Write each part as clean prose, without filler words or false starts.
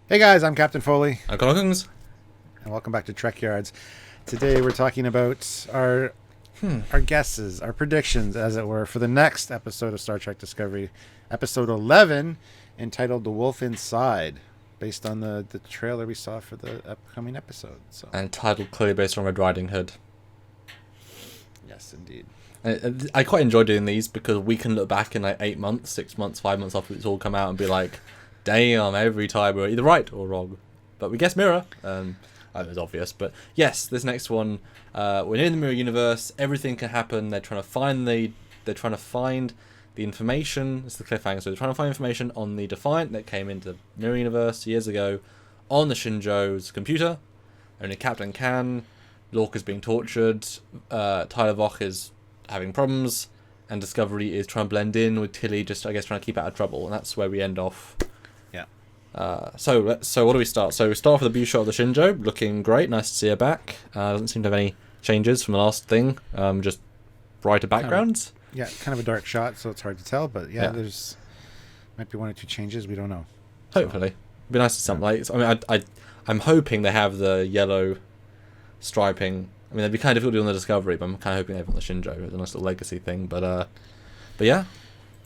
Hey guys, I'm Captain Foley, I'm Conkins. and welcome back to Trekyards. Today we're talking about our guesses, our predictions, as it were, for the next episode of Star Trek Discovery, episode 11, entitled "The Wolf Inside," based on the trailer we saw for the upcoming episode. So, And titled clearly based on Red Riding Hood. yes, indeed. I quite enjoy doing these because we can look back in like 8 months, 6 months, 5 months after it's all come out and be like, damn, every time we're either right or wrong. But we guess mirror. It was obvious. But yes, this next one, we're in the mirror universe. Everything can happen. They're trying to find the information. It's the cliffhanger. So they're trying to find information on the Defiant that came into the mirror universe years ago on the Shinjo's computer. Only Captain can. Lorca's being tortured. Tyler Voch is having problems, and Discovery is trying to blend in with Tilly, just I guess trying to keep out of trouble, and that's where we end off. Yeah. So what do we start? So we start off with a view shot of the Shinjo, looking great. Nice to see her back. Doesn't seem to have any changes from the last thing. Just brighter backgrounds. Yeah, kind of a dark shot, so it's hard to tell. But yeah, there's might be one or two changes. We don't know. Hopefully, it'd be nice to see something like. I mean, I'm hoping they have the yellow striping. I mean, they'd be kind of difficult to do on the Discovery, but I'm kind of hoping they have on the Shinjo. It's a nice little legacy thing, but yeah.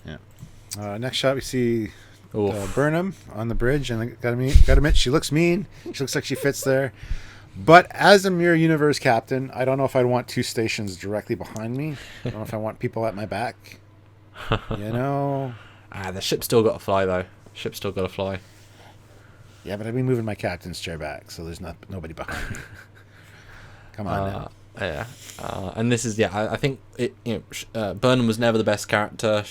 Yeah. Next shot, we see Oof. Burnham on the bridge, and I gotta admit, she looks mean. She looks like she fits there. But as a Mirror Universe captain, I don't know if I'd want two stations directly behind me. I don't know if I want people at my back. You know? The ship's still got to fly, though. Ship's still got to fly. Yeah, but I'd be moving my captain's chair back, so there's nobody behind me. Come on now. Yeah. And this is, I think it. Burnham was never the best character.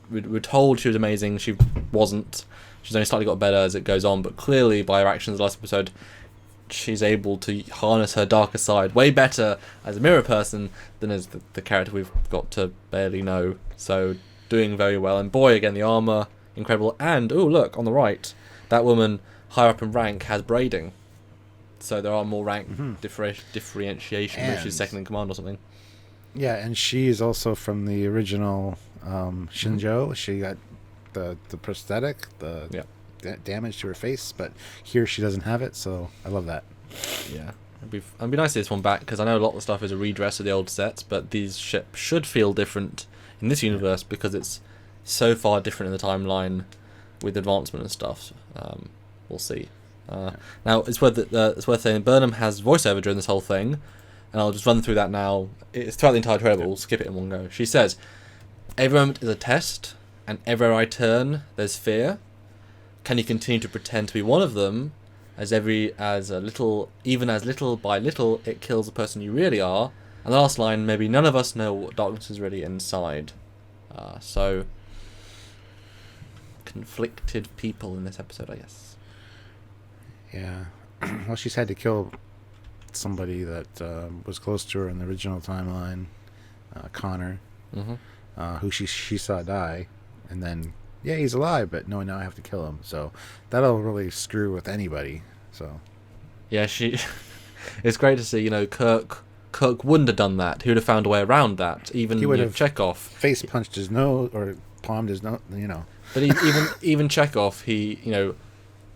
We were told she was amazing. She wasn't. She's only slightly got better as it goes on, but clearly by her actions last episode, she's able to harness her darker side way better as a mirror person than as the character we've got to barely know. So doing very well. And boy, again, the armor incredible. And look on the right, that woman higher up in rank has braiding. So there are more rank differentiation, And which is second in command or something. Yeah, and she is also from the original Shinjo. She got the prosthetic, damage to her face, but here she doesn't have it, so I love that. Yeah. It'd be nice to see this one back, because I know a lot of the stuff is a redress of the old sets, but these ships should feel different in this universe because it's so far different in the timeline with advancement and stuff. We'll see. Now, it's worth saying Burnham has voiceover during this whole thing, and I'll just run through that now. It's throughout the entire trailer, but we'll skip it in one go. She says, "Every moment is a test, and everywhere I turn, there's fear. Can you continue to pretend to be one of them, little by little, it kills the person you really are?" And the last line, "Maybe none of us know what darkness is really inside." So, conflicted people in this episode, I guess. Yeah. Well, she's had to kill somebody that was close to her in the original timeline, Connor, who she saw die, and then he's alive, but no, now I have to kill him. So that'll really screw with anybody. So yeah, it's great to see. Kirk wouldn't have done that. He would have found a way around that. Even he would have Chekhov face punched his nose or palmed his nose. But even Chekhov, he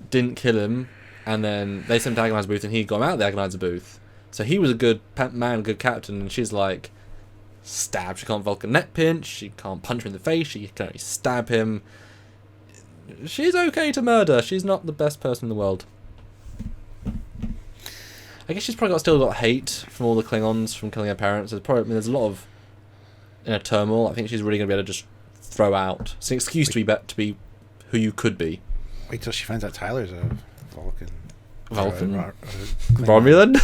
didn't kill him. And then they sent him to Agonizer booth, and he got him out of the Agonizer booth. So he was a good man, good captain, and she's like, stab. She can't Vulcan neck pinch, she can't punch him in the face, she can only stab him. She's okay to murder, she's not the best person in the world. I guess she's probably still got hate from all the Klingons from killing her parents. There's a lot of turmoil. I think she's really going to be able to just throw out. It's an excuse to be who you could be. Wait till she finds out Tyler's a Vulcan? Romulan?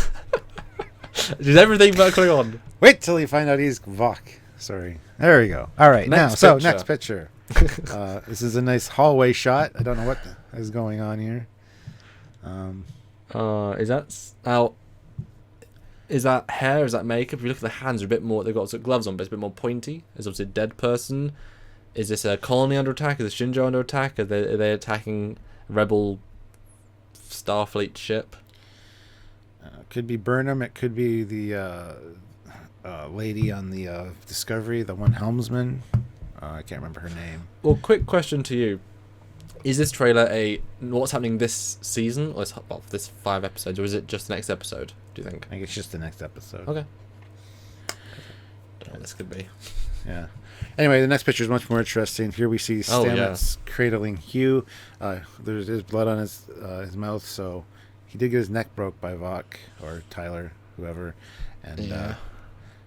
She's everything but Klingon. Wait till you find out he's Vok. Sorry. There we go. All right. Next picture. This is a nice hallway shot. I don't know what is going on here. Is that hair? Is that makeup? If you look at the hands, they're a bit more. They've got gloves on, but it's a bit more pointy. There's obviously a dead person. Is this a colony under attack? Is this Shinjo under attack? Are they attacking rebel Starfleet ship? Could be Burnham. It could be the lady on the Discovery, the one helmsman. I can't remember her name. Well, quick question to you. Is this trailer what's happening this season, or this 5 episodes, or is it just the next episode? Do you think? I think it's just the next episode. Okay. Don't know what this could be. Yeah. Anyway, the next picture is much more interesting. Here we see Stamets cradling Hugh. There's blood on his mouth, so he did get his neck broke by Vok or Tyler, whoever. And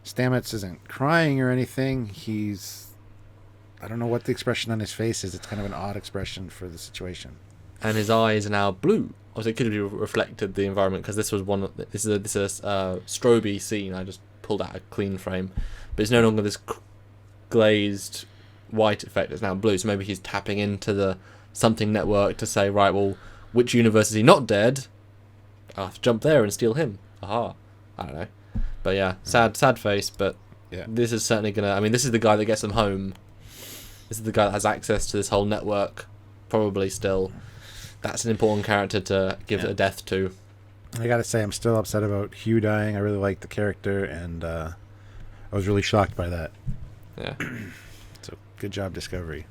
Stamets isn't crying or anything. I don't know what the expression on his face is. It's kind of an odd expression for the situation. And his eyes are now blue. Also, it could have reflected the environment, because this is a strobe scene. I just pulled out a clean frame, but it's no longer this glazed white effect. It's now blue. So maybe he's tapping into the something network to say, right, well, which universe is he not dead? I'll have to jump there and steal him. Aha. I don't know. But yeah, sad face. But this is certainly gonna. I mean, this is the guy that gets them home. This is the guy that has access to this whole network. Probably still. That's an important character to give a death to. I gotta say, I'm still upset about Hugh dying. I really liked the character, and I was really shocked by that. Yeah. So, good job, Discovery.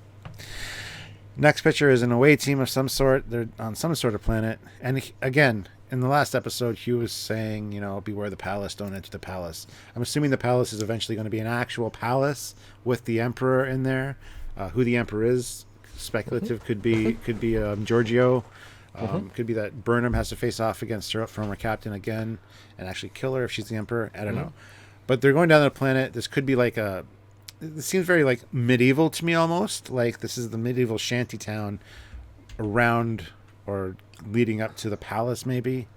Next picture is an away team of some sort. They're on some sort of planet. And again, in the last episode, Hugh was saying, beware the palace, don't enter the palace. I'm assuming the palace is eventually going to be an actual palace with the Emperor in there. Who the Emperor is, speculative. Could be Giorgio. Could be that Burnham has to face off against her former captain again and actually kill her if she's the Emperor. I don't know. But they're going down the planet. This could be like it seems very like medieval to me almost. Like this is the medieval shanty town around or leading up to the palace maybe.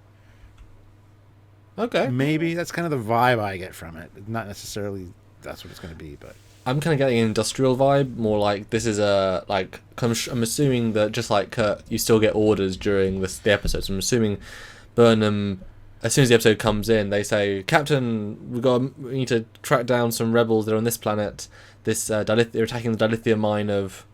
Okay. Maybe. That's kind of the vibe I get from it. Not necessarily that's what it's going to be, but... I'm kind of getting an industrial vibe, more like this is I'm assuming that just like Kurt, you still get orders during the episodes. I'm assuming Burnham, as soon as the episode comes in, they say, Captain, we need to track down some rebels that are on this planet. They're attacking the dilithium mine of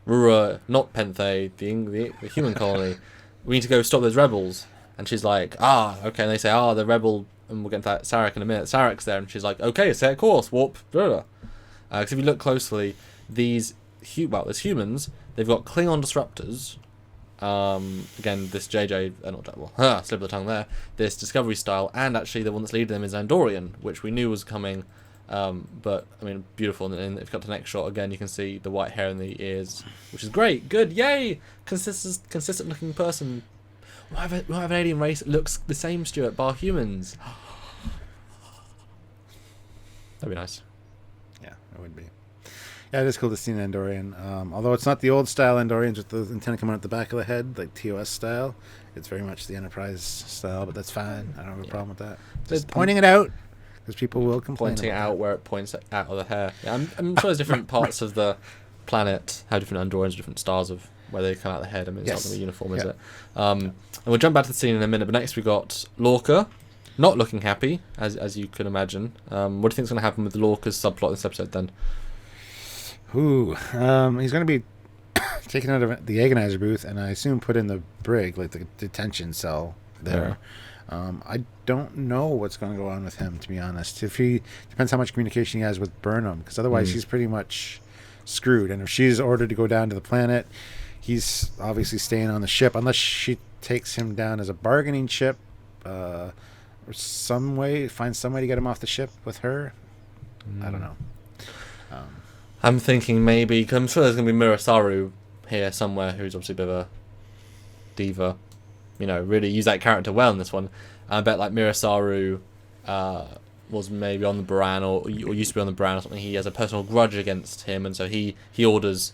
Rura, not Penthe, the human colony. We need to go stop those rebels. And she's like, okay. And they say, the rebel, and we'll get into that Sarek in a minute. Sarek's there, and she's like, okay, set course, warp, blah, blah. Because if you look closely, there's humans. They've got Klingon disruptors. Again, this slip of the tongue there. This Discovery style, and actually the one that's leading them is Andorian, which we knew was coming. But I mean, beautiful. And if you got to the next shot again, you can see the white hair and the ears, which is great. Good, yay! Consistent looking person. We'll have an alien race that looks the same, Stuart, bar humans. That'd be nice. It would be. Yeah, it is cool to see an Andorian. Although it's not the old style Andorians with the antenna coming out the back of the head, like TOS style. It's very much the Enterprise style, but that's fine. I don't have a problem with that. Just pointing it out, because people will complain. Pointing out where it points out of the hair. Yeah, I'm sure there's different parts of the planet have different Andorians, different styles of where they come out of the head. I mean, it's not going to be uniform, is it? And we'll jump back to the scene in a minute, but next we got Lorca. Not looking happy, as you could imagine. What do you think is going to happen with Lorca's subplot in this episode then? He's going to be taken out of the agonizer booth and I assume put in the brig, like the detention cell there. Yeah. I don't know what's going to go on with him, to be honest. Depends how much communication he has with Burnham, because otherwise he's pretty much screwed. And if she's ordered to go down to the planet, he's obviously staying on the ship, unless she takes him down as a bargaining chip. Or find some way to get him off the ship with her. I don't know. I'm thinking maybe, cause I'm sure there's going to be Mirasaru here somewhere, who's obviously a bit of a diva. Really use that character well in this one. I bet like Mirasaru was maybe on the Baran or used to be on the Baran or something. He has a personal grudge against him, and so he orders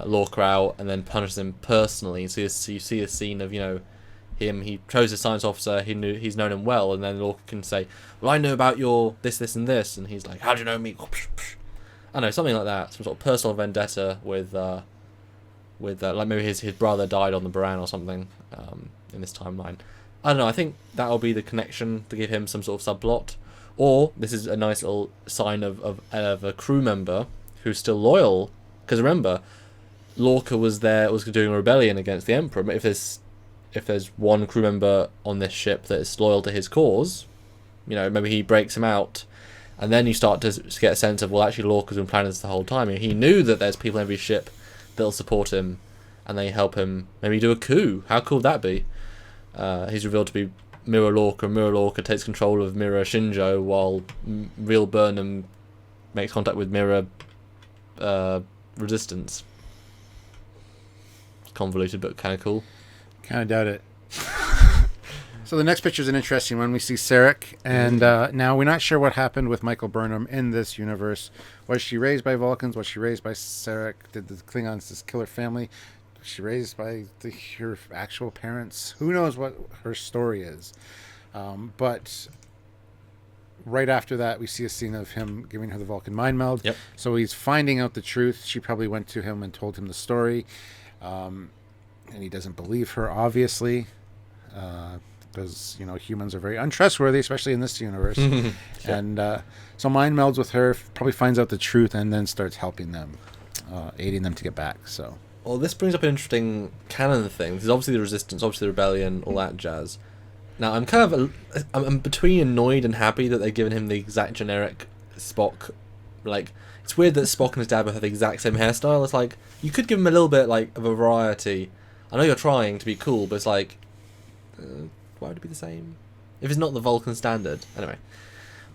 Lorca out and then punishes him personally. So you see a scene of he chose a science officer. He's known him well, and then Lorca can say, "Well, I know about your this, and he's like, "How do you know me?" I know, something like that. Some sort of personal vendetta with like maybe his brother died on the Baran or something in this timeline. I don't know. I think that'll be the connection to give him some sort of subplot, or this is a nice little sign of a crew member who's still loyal. Because remember, Lorca was doing a rebellion against the Emperor. But if there's one crew member on this ship that is loyal to his cause, maybe he breaks him out, and then you start to get a sense of, well, actually Lorca's been planning this the whole time. He knew that there's people on every ship that'll support him, and they help him maybe do a coup. How cool would that be? He's revealed to be Mirror Lorca. Mirror Lorca takes control of Mirror Shinjo while real Burnham makes contact with Mirror Resistance. It's convoluted but kind of cool. Kind of doubt it. So the next picture is an interesting one. We see Sarek, and now we're not sure what happened with Michael Burnham in this universe. Was she raised by Vulcans? Was she raised by Sarek? Did the Klingons just kill her family? Was she raised by her actual parents? Who knows what her story is? But right after that, we see a scene of him giving her the Vulcan mind meld. Yep. So he's finding out the truth. She probably went to him and told him the story. And he doesn't believe her, obviously. Because humans are very untrustworthy, especially in this universe. Sure. And so mind melds with her, probably finds out the truth, and then starts helping them, aiding them to get back. So, well, this brings up an interesting canon thing. There's obviously the Resistance, obviously the Rebellion, all that jazz. Now, I'm kind of I'm between annoyed and happy that they've given him the exact generic Spock. Like, it's weird that Spock and his dad both have the exact same hairstyle. It's like you could give him a little bit like of a variety. I know you're trying to be cool, but it's like. Why would it be the same? If it's not the Vulcan standard. Anyway.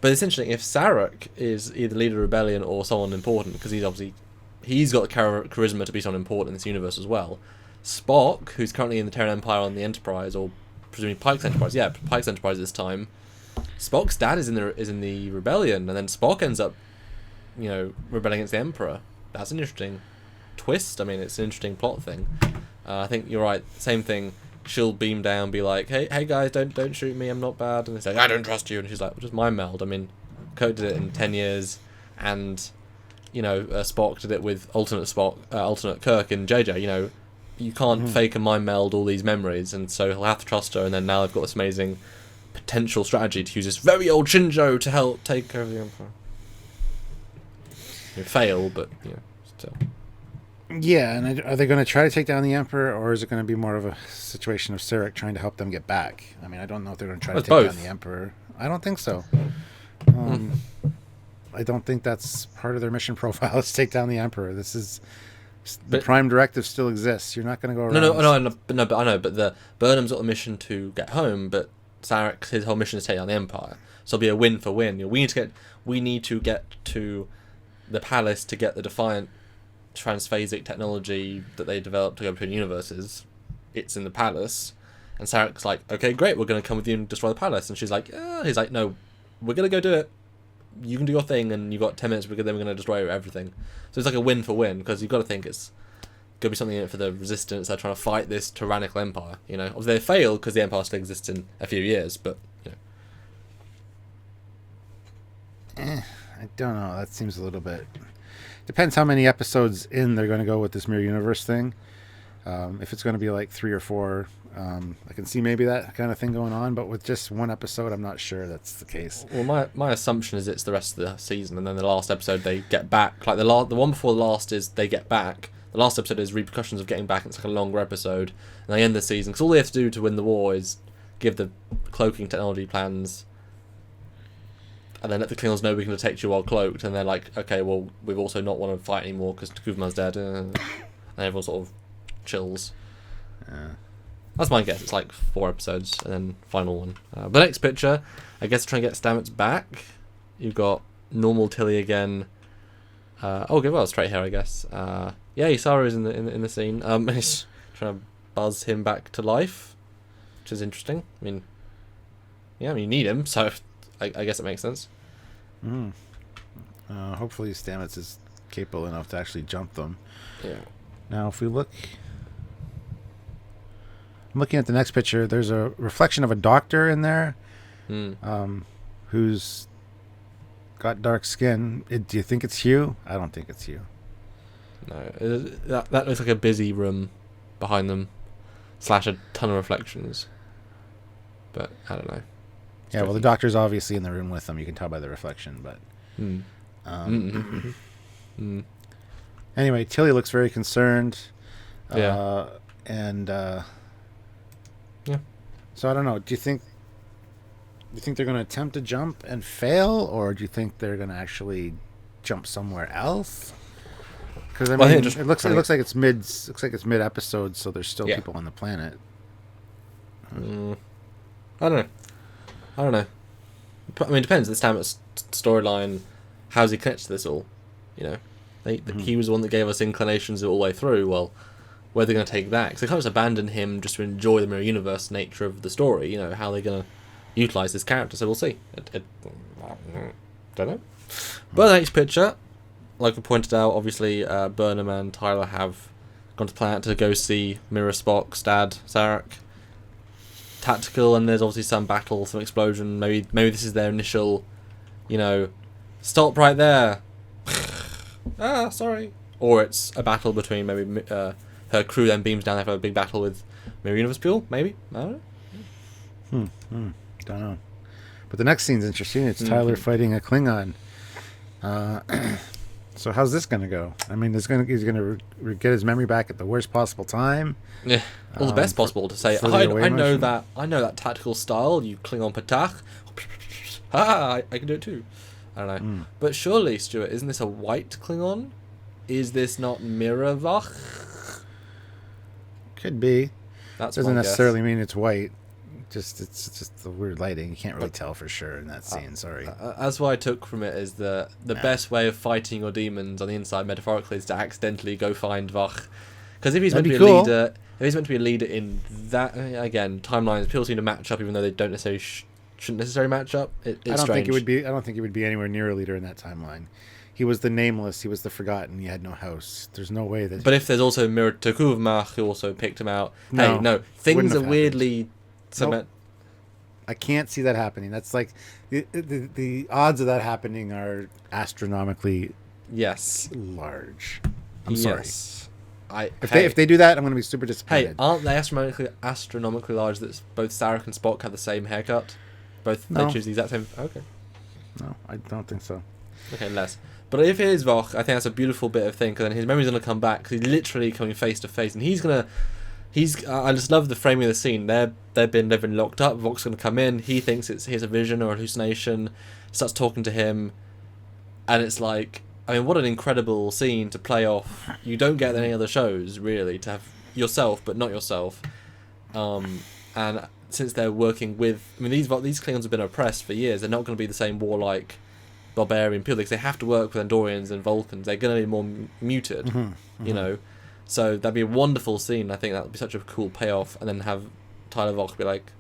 But it's interesting, if Sarek is either leader of Rebellion or someone important, because he's got the charisma to be someone important in this universe as well. Spock, who's currently in the Terran Empire on the Enterprise, or presumably Pike's Enterprise, Pike's Enterprise this time. Spock's dad is in the Rebellion, and then Spock ends up, rebelling against the Emperor. That's an interesting twist. I mean, it's an interesting plot thing. I think you're right. Same thing. She'll beam down, be like, hey guys, don't shoot me, I'm not bad. And they say, I don't trust you. And she's like, well, just mind meld. I mean, Kirk did it in 10 years, and Spock did it with alternate Kirk in JJ. You can't fake a mind meld all these memories, and so he'll have to trust her. And then now they've got this amazing potential strategy to use this very old Shinjo to help take over the Emperor. You fail, but still. Yeah, and are they going to try to take down the Emperor, or is it going to be more of a situation of Sarek trying to help them get back? I mean, I don't know if they're going to try to take down the Emperor. I don't think so. I don't think that's part of their mission profile is take down the Emperor. This is the Prime Directive still exists. You're not going to go around. No, I know. But the Burnham's got a mission to get home, but Sarek's his whole mission is to take down the Empire. So it'll be a win for win. We need to get to the palace to get the Defiant transphasic technology that they developed to go between universes. It's in the palace, and Sarek's like, okay, great, we're going to come with you and destroy the palace. And she's like, he's like, no, we're going to go do it. You can do your thing, and you've got 10 minutes because then we're going to destroy everything. So it's like a win for win, because you've got to think it's going to be something in it for the Resistance. They're trying to fight this tyrannical empire. Obviously they failed because the empire still exists in a few years, but I don't know. That seems a little bit. Depends how many episodes in they're going to go with this mirror universe thing. If it's going to be like 3 or 4, I can see maybe that kind of thing going on. But with just one episode, I'm not sure that's the case. Well, my assumption is it's the rest of the season, and then the last episode they get back. Like the one before the last is they get back. The last episode is repercussions of getting back. It's like a longer episode, and they end the season because all they have to do to win the war is give the cloaking technology plans. And then let the Klingons know we can detect you while cloaked, and they're like, okay, well, we've also not want to fight anymore because Kuvma's dead. And everyone sort of chills. That's my guess. It's like 4 episodes, and then final one. The next picture, I guess, trying to get Stamets back. You've got normal Tilly again. Okay, well, straight hair, I guess. Isara's in the scene. He's trying to buzz him back to life, which is interesting. I mean, you need him, so I guess it makes sense. Hopefully Stamets is capable enough to actually jump them. Yeah. Now, if we look... I'm looking at the next picture. There's a reflection of a doctor in there who's got dark skin. Do you think it's Hugh? I don't think it's Hugh. No. That looks like a busy room behind them, / a ton of reflections. But I don't know. Yeah, well, the doctor's obviously in the room with them. You can tell by the reflection, but... Anyway, Tilly looks very concerned. Yeah. So I don't know. Do you think they're going to attempt to jump and fail, or do you think they're going to actually jump somewhere else? Because I Well, I mean, think it looks like it's mid episode, so there's still people on the planet. I don't know. I mean, it depends. This time it's storyline. How's he connected to this all? You know, he was the one that gave us inclinations all the way through. Well, where they're going to take that? Because they can't just abandon him just to enjoy the mirror universe nature of the story. You know, how they're going to utilize this character. So we'll see. Don't know. But the next picture, like we pointed out, obviously Burnham and Tyler have gone to the planet to go see Mirror Spock's dad, Sarek. Tactical, and there's obviously some battle, some explosion. Maybe this is their initial, you know, stop right there. Sorry. Or it's a battle between maybe her crew then beams down there for a big battle with Mirror Universe people. Maybe, I don't know. Don't know. But the next scene's interesting. It's Tyler fighting a Klingon. So how's this going to go? I mean, he's going to get his memory back at the worst possible time. Yeah, well, the best possible to say. I know that tactical style. You Klingon patach. I can do it too. I don't know. But surely, Stuart, isn't this a white Klingon? Is this not Miravach? Could be. That doesn't necessarily mean it's white. It's just the weird lighting. You can't really tell for sure in that scene. Sorry. That's what I took from it is the best way of fighting your demons on the inside, metaphorically, is to accidentally go find Vach. Because if he's meant to be a leader, in that again, timelines people seem to match up, even though they don't necessarily shouldn't necessarily match up. It's strange. I don't think he would be anywhere near a leader in that timeline. He was the nameless. He was the forgotten. He had no house. There's no way that. But if there's also Mirror Tukuvmach who also picked him out, things are weirdly. Nope. I can't see that happening. That's like the odds of that happening are astronomically large. I'm sorry. If they do that, I'm going to be super disappointed. Hey, aren't they astronomically large that both Sarek and Spock have the same haircut? They choose the exact same. Okay. No, I don't think so. Okay, less. But if it is Voch, I think that's a beautiful bit of thing, because then his memory's going to come back, because he's literally coming face to face, and I just love the framing of the scene. They've been locked up. Vox's going to come in. He thinks he's a vision or a hallucination. Starts talking to him, and it's like, I mean, what an incredible scene to play off. You don't get any other shows really to have yourself, but not yourself. And since they're working with, I mean, these Klingons have been oppressed for years. They're not going to be the same warlike barbarian people, because they have to work with Andorians and Vulcans. They're going to be more muted, you know. So that'd be a wonderful scene. I think that would be such a cool payoff, and then have Tyler Vox be like,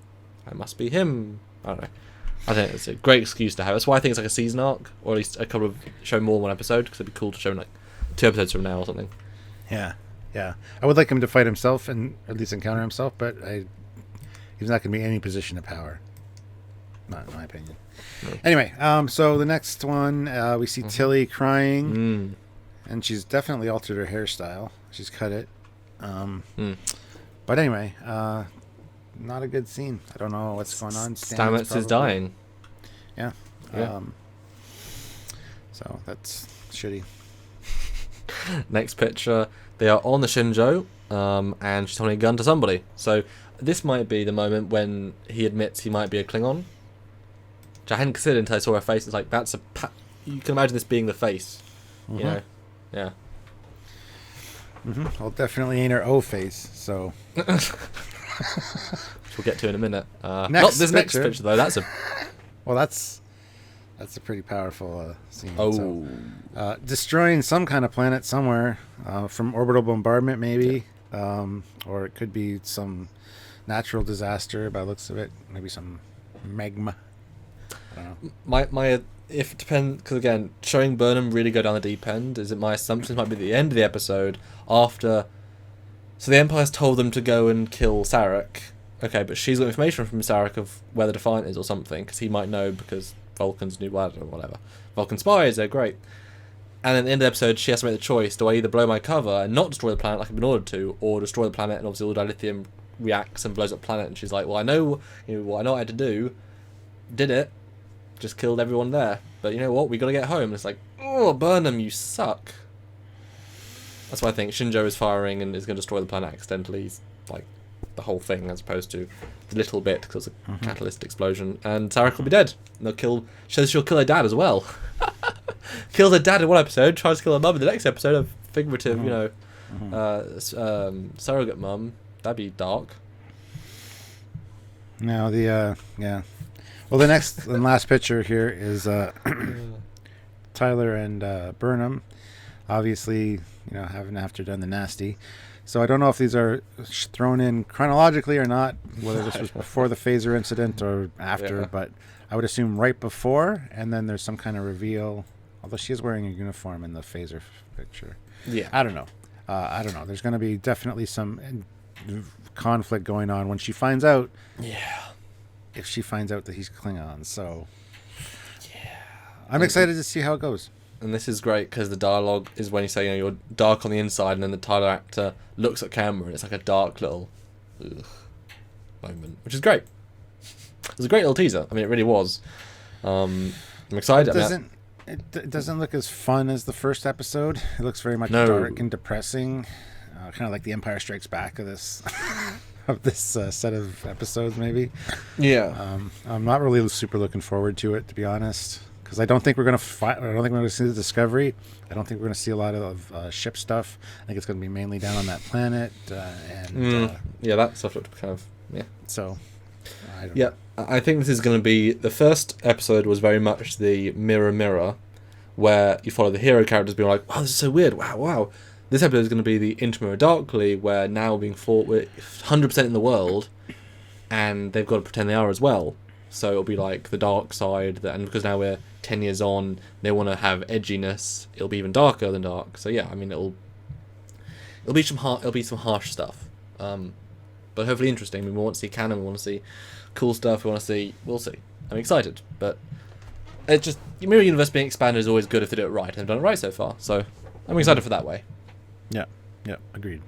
"I must be him." I don't know. I think it's a great excuse to have. That's why I think it's like a season arc, or at least a couple of show more than one episode, because it'd be cool to show like 2 episodes from now or something. Yeah. I would like him to fight himself and at least encounter himself, but he's not going to be in any position of power. Not in my opinion. No. Anyway, so the next one, we see Tilly crying, and she's definitely altered her hairstyle. She's cut it. But anyway, not a good scene. I don't know what's going on. Stamets is dying. Yeah. So that's shitty. Next picture, they are on the Shinjo, and she's holding a gun to somebody. So this might be the moment when he admits he might be a Klingon, which I hadn't considered until I saw her face. It's like, you can imagine this being the face, you know? Yeah. Well, definitely ain't her O face, so. Which we'll get to in a minute. Next next picture though. Well, that's a pretty powerful scene. Oh. So, destroying some kind of planet somewhere, from orbital bombardment maybe, or it could be some natural disaster by the looks of it. Maybe some magma. I don't know. My if it depends, because again, showing Burnham really go down the deep end, is it my assumption might be the end of the episode after. So the Empire's told them to go and kill Sarek. Okay, but she's got information from Sarek of where the Defiant is or something, because he might know, because Vulcans knew or whatever. Vulcan spies, they're great. And at the end of the episode, she has to make the choice: do I either blow my cover and not destroy the planet like I've been ordered to, or destroy the planet and obviously all the dilithium reacts and blows up the planet? And she's like, well, I know what I had to do. Did it. Just killed everyone there. But you know what? We got to get home. And it's like, oh, Burnham, you suck. That's why I think Shinjo is firing and is going to destroy the planet accidentally, like the whole thing, as opposed to the little bit because of a catalyst explosion. And Sarek will be dead. And she'll kill her dad as well. Kills her dad in one episode, tries to kill her mum in the next episode. figurative, Mm-hmm. surrogate mum. That'd be dark. Now the well, the next and last picture here is Tyler and Burnham, obviously, having after done the nasty. So I don't know if these are thrown in chronologically or not, whether this was before the phaser incident or after, but I would assume right before, and then there's some kind of reveal, although she is wearing a uniform in the phaser picture. Yeah. I don't know. There's going to be definitely some conflict going on when she finds out. Yeah. If she finds out that he's Klingon, so yeah, I'm excited to see how it goes. And this is great because the dialogue is when you say you're dark on the inside, and then the Tyler actor looks at camera, and it's like a dark little moment, which is great. It was a great little teaser. I mean, it really was. I'm excited. It doesn't look as fun as the first episode. It looks very much dark and depressing, kind of like The Empire Strikes Back of this. Of this set of episodes, maybe. Yeah. I'm not really super looking forward to it, to be honest, because I don't think we're going to fight. I don't think we're going to see the Discovery. I don't think we're going to see a lot of ship stuff. I think it's going to be mainly down on that planet. That stuff looked kind of So, I don't know. I think this is going to be the first episode was very much the mirror, where you follow the hero characters being like, "Wow, this is so weird. Wow." This episode is going to be the Intramural Darkly, where now being fought with 100% in the world, and they've got to pretend they are as well. So it'll be like the dark side, and because now we're 10 years on, they want to have edginess. It'll be even darker than dark. So yeah, I mean it'll be some harsh stuff, but hopefully interesting. We want to see canon. We want to see cool stuff. We'll see. I'm excited, but it's just Mirror Universe being expanded is always good if they do it right, and they've done it right so far. So I'm excited for that way. Yeah, agreed.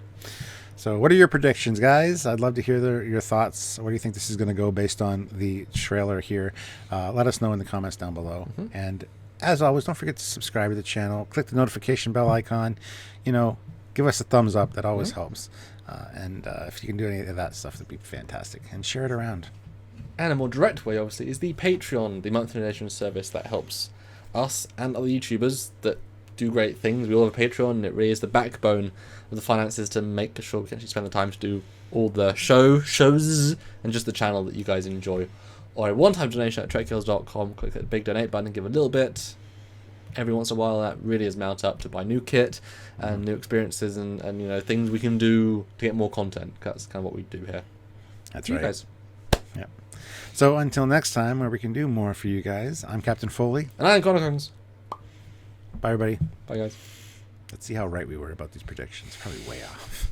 So what are your predictions, guys? I'd love to hear your thoughts. What do you think this is going to go based on the trailer here? Let us know in the comments down below. Mm-hmm. And as always, don't forget to subscribe to the channel. Click the notification bell icon. Give us a thumbs up. That always helps. And if you can do any of that stuff, that'd be fantastic. And share it around. And a more direct way, obviously, is the Patreon, the monthly donation service that helps us and other YouTubers that do great things. We all have a Patreon, and it really is the backbone of the finances to make sure we can actually spend the time to do all the shows and just the channel that you guys enjoy. Or a one-time donation at Trekyards.com. Click the big donate button and give a little bit. Every once in a while, that really is mount up to buy new kit and new experiences and things we can do to get more content. That's kind of what we do here. That's right. You guys. Yeah. So until next time, where we can do more for you guys, I'm Captain Foley. And I'm Connorcons. Bye, everybody. Bye, guys. Let's see how right we were about these predictions. Probably way off.